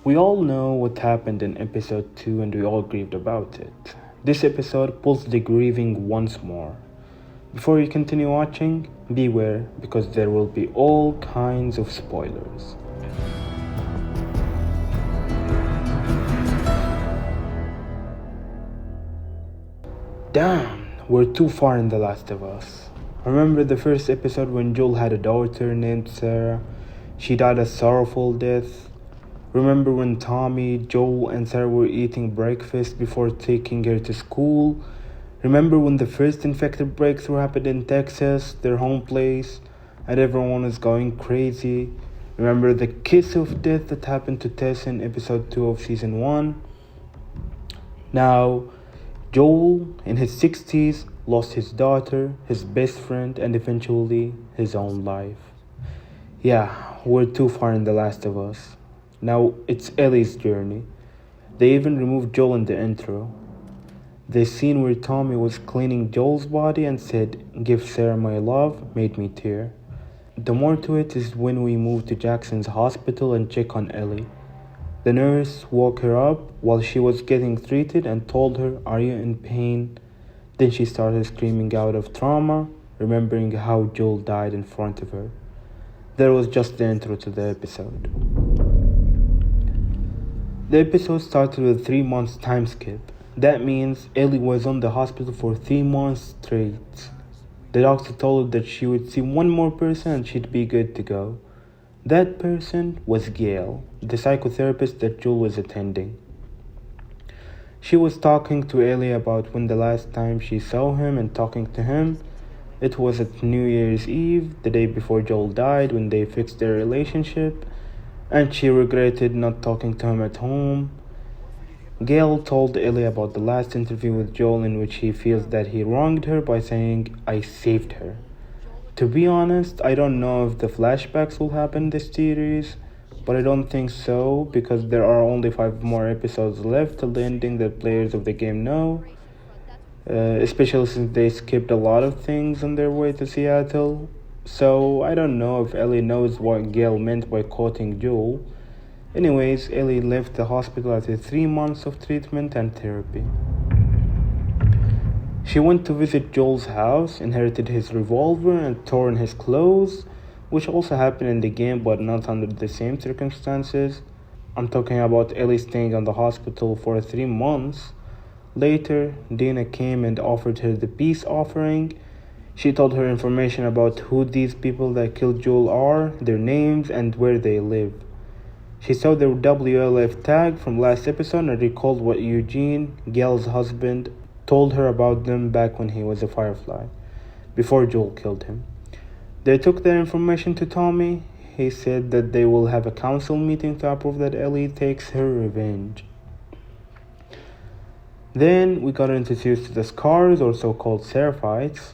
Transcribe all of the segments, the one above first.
We all know what happened in episode 2 and we all grieved about it. This episode pulls the grieving once more. Before you continue watching, beware because there will be all kinds of spoilers. Damn, we're too far in The Last of Us. Remember the first episode when Joel had a daughter named Sarah? She died a sorrowful death. Remember when Tommy, Joel, and Sarah were eating breakfast before taking her to school? Remember when the first infected breakthrough happened in Texas, their home place, and everyone was going crazy? Remember the kiss of death that happened to Tess in episode 2 of season 1? Now, Joel, in his 60s, lost his daughter, his best friend, and eventually his own life. Yeah, we're too far in The Last of Us. Now it's Ellie's journey. They even removed Joel in the intro. The scene where Tommy was cleaning Joel's body and said, "Give Sarah my love," made me tear. The more to it is when we moved to Jackson's hospital and check on Ellie. The nurse woke her up while she was getting treated and told her, "Are you in pain?" Then she started screaming out of trauma, remembering how Joel died in front of her. That was just the intro to the episode. The episode started with 3 months time skip. That means Ellie was on the hospital for 3 months straight. The doctor told her that she would see one more person and she'd be good to go. That person was Gail, the psychotherapist that Joel was attending. She was talking to Ellie about when the last time she saw him and talking to him. It was at New Year's Eve, the day before Joel died, when they fixed their relationship, and she regretted not talking to him at home. Gail told Ellie about the last interview with Joel in which he feels that he wronged her by saying, "I saved her." To be honest, I don't know if the flashbacks will happen this series, but I don't think so because there are only 5 more episodes left till the ending that players of the game know, especially since they skipped a lot of things on their way to Seattle. So I don't know if Ellie knows what Gail meant by quoting Joel. Anyways, Ellie left the hospital after 3 months of treatment and therapy. She went to visit Joel's house, inherited his revolver, and torn his clothes, which also happened in the game but not under the same circumstances. I'm talking about Ellie staying in the hospital for 3 months. Later, Dana came and offered her the peace offering. She told her information about who these people that killed Joel are, their names, and where they live. She saw their WLF tag from last episode and recalled what Eugene, Gail's husband, told her about them back when he was a Firefly, before Joel killed him. They took their information to Tommy. He said that they will have a council meeting to approve that Ellie takes her revenge. Then we got introduced to the Scars, or so-called Seraphites.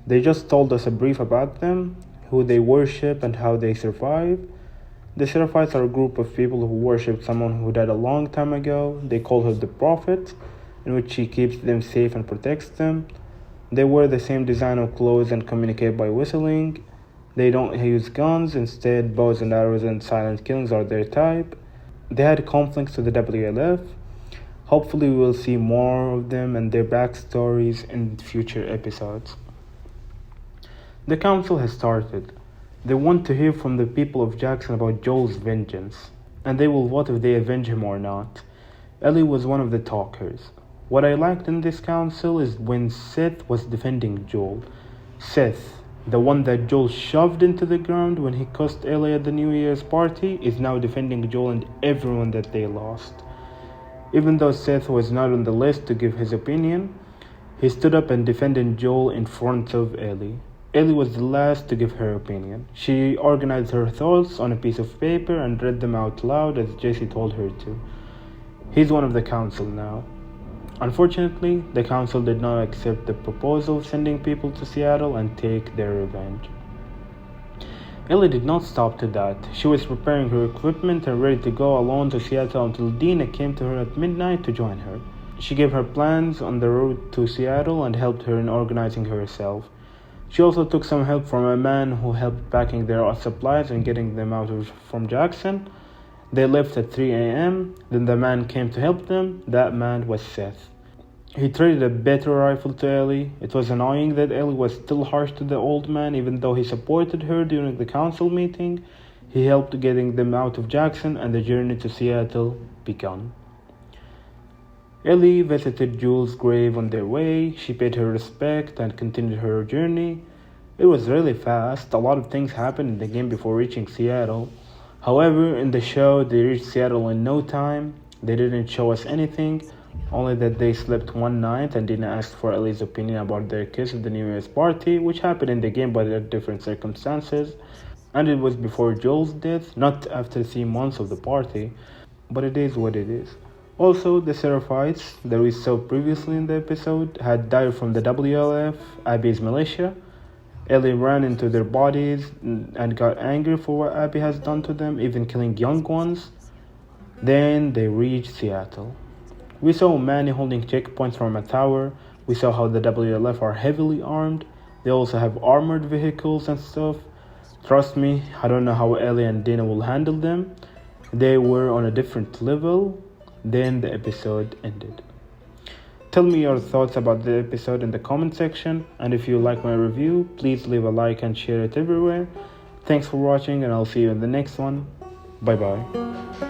They just told us a brief about them, who they worship and how they survive. The Seraphites are a group of people who worship someone who died a long time ago. They call her the Prophet, in which she keeps them safe and protects them. They wear the same design of clothes and communicate by whistling. They don't use guns, instead bows and arrows and silent killings are their type. They had conflicts with the WLF. Hopefully we will see more of them and their backstories in future episodes. The council has started. They want to hear from the people of Jackson about Joel's vengeance, and they will vote if they avenge him or not. Ellie was one of the talkers. What I liked in this council is when Seth was defending Joel. Seth, the one that Joel shoved into the ground when he cussed Ellie at the New Year's party, is now defending Joel and everyone that they lost. Even though Seth was not on the list to give his opinion, he stood up and defended Joel in front of Ellie. Ellie was the last to give her opinion. She organized her thoughts on a piece of paper and read them out loud as Jesse told her to. He's one of the council now. Unfortunately, the council did not accept the proposal of sending people to Seattle and take their revenge. Ellie did not stop to that. She was preparing her equipment and ready to go alone to Seattle until Dina came to her at midnight to join her. She gave her plans on the road to Seattle and helped her in organizing herself. She also took some help from a man who helped packing their supplies and getting them out from Jackson. They left at 3 a.m. Then the man came to help them. That man was Seth. He traded a better rifle to Ellie. It was annoying that Ellie was still harsh to the old man, even though he supported her during the council meeting. He helped getting them out of Jackson, and the journey to Seattle began. Ellie visited Jules' grave on their way. She paid her respect and continued her journey. It was really fast. A lot of things happened in the game before reaching Seattle. However, in the show, they reached Seattle in no time. They didn't show us anything, only that they slept one night and didn't ask for Ellie's opinion about their kiss at the New Year's party, which happened in the game but at different circumstances. And it was before Joel's death, not after 3 months of the party, but it is what it is. Also, the Seraphites that we saw previously in the episode had died from the WLF, Abby's militia. Ellie ran into their bodies and got angry for what Abby has done to them, even killing young ones. Then they reached Seattle. We saw Manny holding checkpoints from a tower. We saw how the WLF are heavily armed. They also have armored vehicles and stuff. Trust me, I don't know how Ellie and Dina will handle them. They were on a different level. Then the episode ended. Tell me your thoughts about the episode in the comment section, and if you like my review, please leave a like and share it everywhere. Thanks for watching, and I'll see you in the next one. Bye bye.